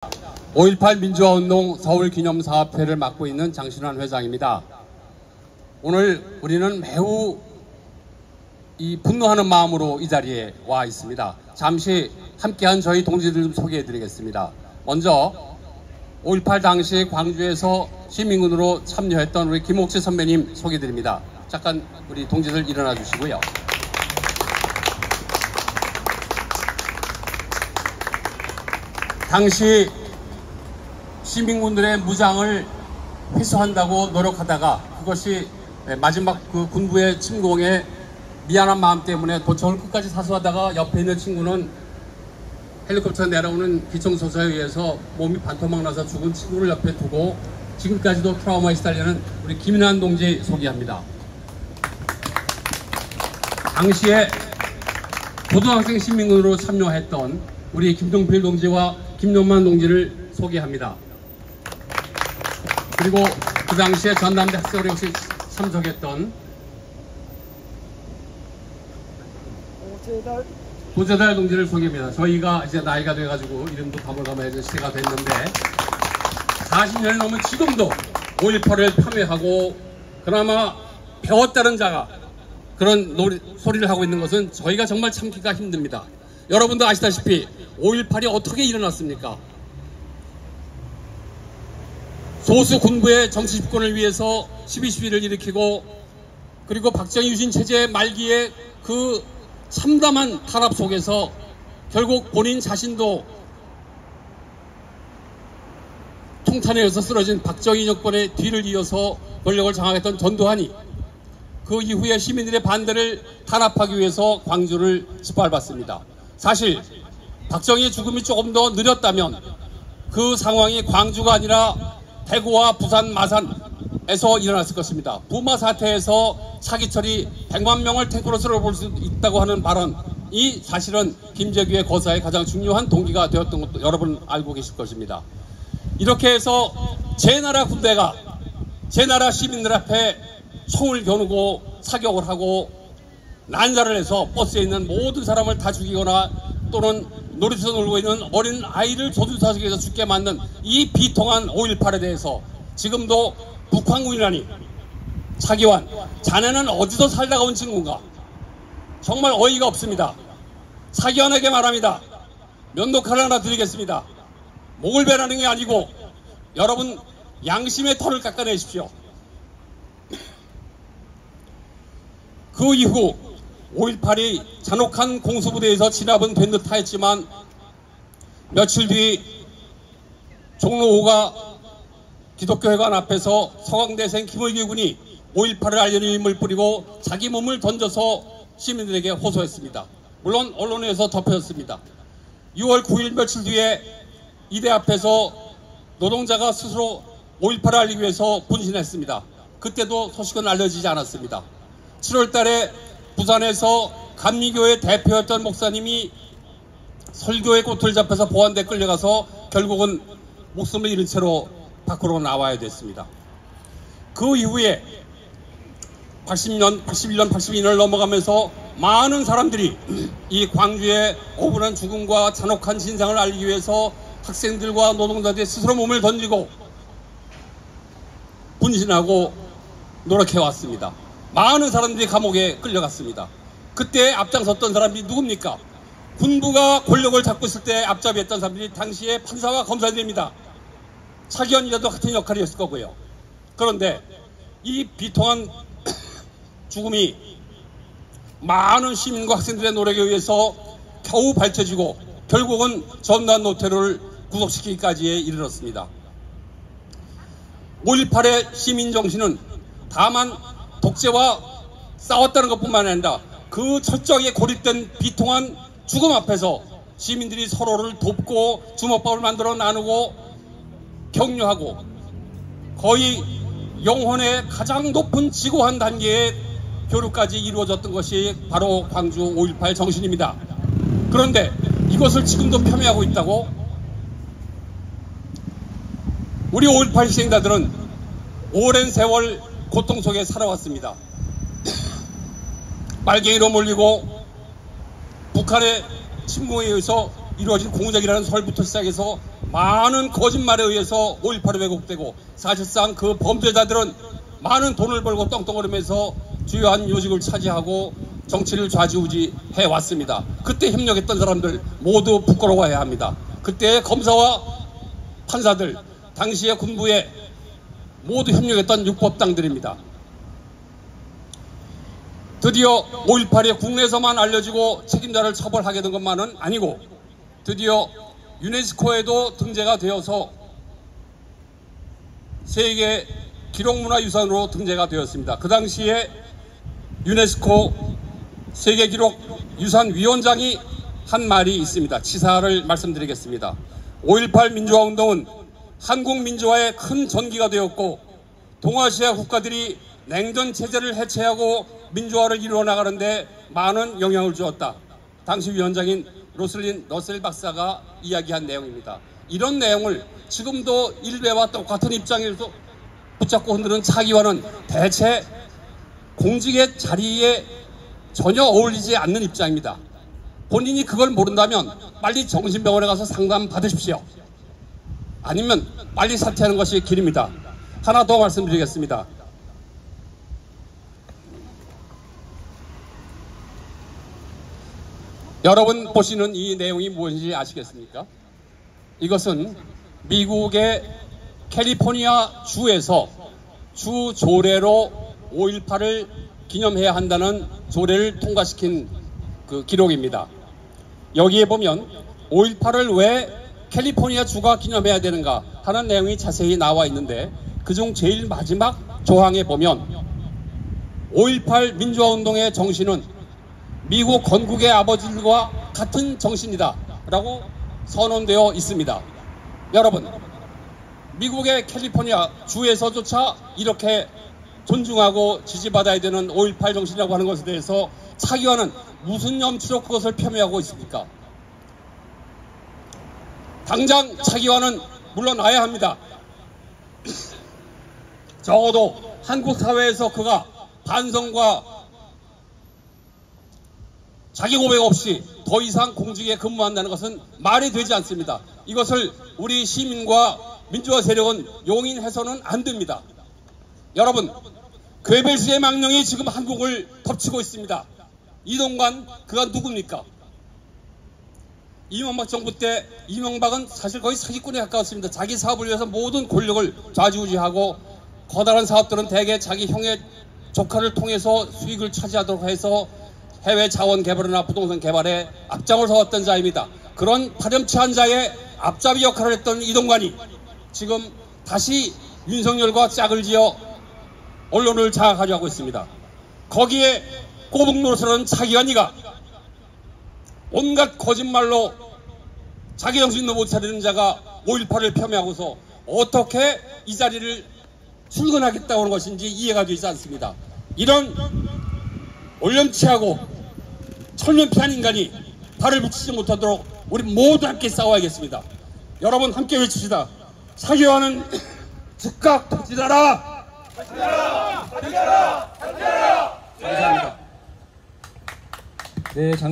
5.18 민주화운동 서울기념사업회를 맡고 있는 장신환 회장입니다. 오늘 우리는 매우 분노하는 마음으로 이 자리에 와 있습니다. 잠시 함께한 저희 동지들 좀 소개해드리겠습니다. 먼저 5.18 당시 광주에서 시민군으로 참여했던 우리 김옥재 선배님 소개드립니다. 잠깐 우리 동지들 일어나 주시고요. 당시 시민군들의 무장을 회수한다고 노력하다가 그것이 마지막 그 군부의 침공에 미안한 마음 때문에 도청을 끝까지 사수하다가 옆에 있는 친구는 헬리콥터 내려오는 기총소사에 의해서 몸이 반토막 나서 죽은 친구를 옆에 두고 지금까지도 트라우마에 시달리는 우리 김인환 동지 소개합니다. 당시에 고등학생 시민군으로 참여했던 우리 김동필 동지와 김용만 동지를 소개합니다. 그리고 그 당시에 전남대 학생으로 역시 참석했던 도재달 동지를 소개합니다. 저희가 이제 나이가 돼가지고 이름도 가물가물해진 시대가 됐는데 40년이 넘은 지금도 5.18을 폄훼하고 그나마 배웠다는 자가 그런 소리를 하고 있는 것은 저희가 정말 참기가 힘듭니다. 여러분도 아시다시피 5.18이 어떻게 일어났습니까? 소수 군부의 정치 집권을 위해서 12.12를 일으키고 그리고 박정희 유신 체제 말기에 그 참담한 탄압 속에서 결국 본인 자신도 통탄에 의해서 쓰러진 박정희 정권의 뒤를 이어서 권력을 장악했던 전두환이 그 이후에 시민들의 반대를 탄압하기 위해서 광주를 짓밟았습니다. 사실 박정희의 죽음이 조금 더 느렸다면 그 상황이 광주가 아니라 대구와 부산 마산에서 일어났을 것입니다. 부마 사태에서 차기철이 100만 명을 탱크로 쓸어볼 수 있다고 하는 발언이 사실은 김재규의 거사의 가장 중요한 동기가 되었던 것도 여러분 알고 계실 것입니다. 이렇게 해서 제 나라 군대가 제 나라 시민들 앞에 총을 겨누고 사격을 하고 난자를 해서 버스에 있는 모든 사람을 다 죽이거나 또는 놀이터에서 놀고 있는 어린 아이를 조준사석에서 죽게 만든 이 비통한 5.18에 대해서 지금도 북한군이라니 차기환 자네는 어디서 살다가 온 친구인가? 정말 어이가 없습니다. 차기환에게 말합니다. 면도칼을 하나 드리겠습니다. 목을 베라는 게 아니고 여러분 양심의 털을 깎아내십시오. 그 이후 5.18이 잔혹한 공수부대에서 진압은 된 듯 하였지만 며칠 뒤 종로 5가 기독교회관 앞에서 서강대생 김의기 군이 5.18을 알리는 힘을 뿌리고 자기 몸을 던져서 시민들에게 호소했습니다. 물론 언론에서 덮여졌습니다. 6월 9일 며칠 뒤에 이대 앞에서 노동자가 스스로 5.18을 알리기 위해서 분신했습니다. 그때도 소식은 알려지지 않았습니다. 7월 달에 부산에서 감리교회 대표였던 목사님이 설교의 꽃을 잡혀서 보안대에 끌려가서 결국은 목숨을 잃은 채로 밖으로 나와야 됐습니다. 그 이후에 80년, 81년, 82년을 넘어가면서 많은 사람들이 이 광주의 억울한 죽음과 잔혹한 진상을 알리기 위해서 학생들과 노동자들이 스스로 몸을 던지고 분신하고 노력해왔습니다. 많은 사람들이 감옥에 끌려갔습니다. 그때 앞장섰던 사람들이 누굽니까? 군부가 권력을 잡고 있을 때 앞잡이했던 사람들이 당시에 판사와 검사들입니다. 차기환이라도 같은 역할이었을 거고요. 그런데 이 비통한 죽음이 많은 시민과 학생들의 노력에 의해서 겨우 밝혀지고 결국은 전두환 노태우를 구속시키기까지에 이르렀습니다. 5.18의 시민정신은 다만 독재와 싸웠다는 것뿐만 아니라 그 철저하게 고립된 비통한 죽음 앞에서 시민들이 서로를 돕고 주먹밥을 만들어 나누고 격려하고 거의 영혼의 가장 높은 지고한 단계의 교류까지 이루어졌던 것이 바로 광주 5.18 정신입니다. 그런데 이것을 지금도 폄훼하고 있다고? 우리 5.18 희생자들은 오랜 세월 고통 속에 살아왔습니다. 빨갱이로 몰리고 북한의 침공에 의해서 이루어진 공작이라는 설부터 시작해서 많은 거짓말에 의해서 5.18이 왜곡되고, 사실상 그 범죄자들은 많은 돈을 벌고 떵떵거리면서 주요한 요직을 차지하고 정치를 좌지우지해 왔습니다. 그때 협력했던 사람들 모두 부끄러워해야 합니다. 그때 검사와 판사들, 당시의 군부에 모두 협력했던 육법당들입니다. 드디어 5.18이 국내에서만 알려지고 책임자를 처벌하게 된 것만은 아니고, 드디어 유네스코에도 등재가 되어서 세계 기록문화유산으로 등재가 되었습니다. 그 당시에 유네스코 세계기록유산위원장이 한 말이 있습니다. 치사를 말씀드리겠습니다. 5.18 민주화운동은 한국 민주화의 큰 전기가 되었고, 동아시아 국가들이 냉전 체제를 해체하고 민주화를 이루어 나가는데 많은 영향을 주었다. 당시 위원장인 로슬린 러셀 박사가 이야기한 내용입니다. 이런 내용을 지금도 일베와 똑같은 입장에서 붙잡고 흔드는 차기와는 대체 공직의 자리에 전혀 어울리지 않는 입장입니다. 본인이 그걸 모른다면 빨리 정신병원에 가서 상담 받으십시오. 아니면 빨리 사퇴하는 것이 길입니다. 하나 더 말씀드리겠습니다. 여러분 보시는 이 내용이 무엇인지 아시겠습니까? 이것은 미국의 캘리포니아 주에서 주 조례로 5.18을 기념해야 한다는 조례를 통과시킨 그 기록입니다. 여기에 보면 5.18을 왜 캘리포니아 주가 기념해야 되는가 하는 내용이 자세히 나와 있는데, 그중 제일 마지막 조항에 보면 5.18 민주화운동의 정신은 미국 건국의 아버지들과 같은 정신이다 라고 선언되어 있습니다. 여러분, 미국의 캘리포니아 주에서조차 이렇게 존중하고 지지받아야 되는 5.18 정신이라고 하는 것에 대해서 차기와는 무슨 염치로 그것을 폄훼하고 있습니까? 당장 차기와는 물러나야 합니다. 적어도 한국 사회에서 그가 반성과 자기 고백 없이 더 이상 공직에 근무한다는 것은 말이 되지 않습니다. 이것을 우리 시민과 민주화 세력은 용인해서는 안 됩니다. 여러분, 괴벨스의 망령이 지금 한국을 덮치고 있습니다. 이동관, 그가 누굽니까? 이명박 정부 때 이명박은 사실 거의 사기꾼에 가까웠습니다. 자기 사업을 위해서 모든 권력을 좌지우지하고 커다란 사업들은 대개 자기 형의 조카를 통해서 수익을 차지하도록 해서 해외 자원 개발이나 부동산 개발에 앞장을 서왔던 자입니다. 그런 파렴치한 자의 앞잡이 역할을 했던 이동관이 지금 다시 윤석열과 짝을 지어 언론을 장악하려 하고 있습니다. 거기에 꼬북노릇하는 차기관이가 온갖 거짓말로 자기 정신도 못 차리는 자가 5.18을 폄훼하고서 어떻게 이 자리를 출근하겠다고 하는 것인지 이해가 되지 않습니다. 이런 올렴치하고 철면피한 인간이 발을 붙이지 못하도록 우리 모두 함께 싸워야겠습니다. 여러분 함께 외칩시다. 차기와는 즉각 퇴진하라! 퇴진하라! 퇴진하라! 퇴진하라! 감사합니다. 네,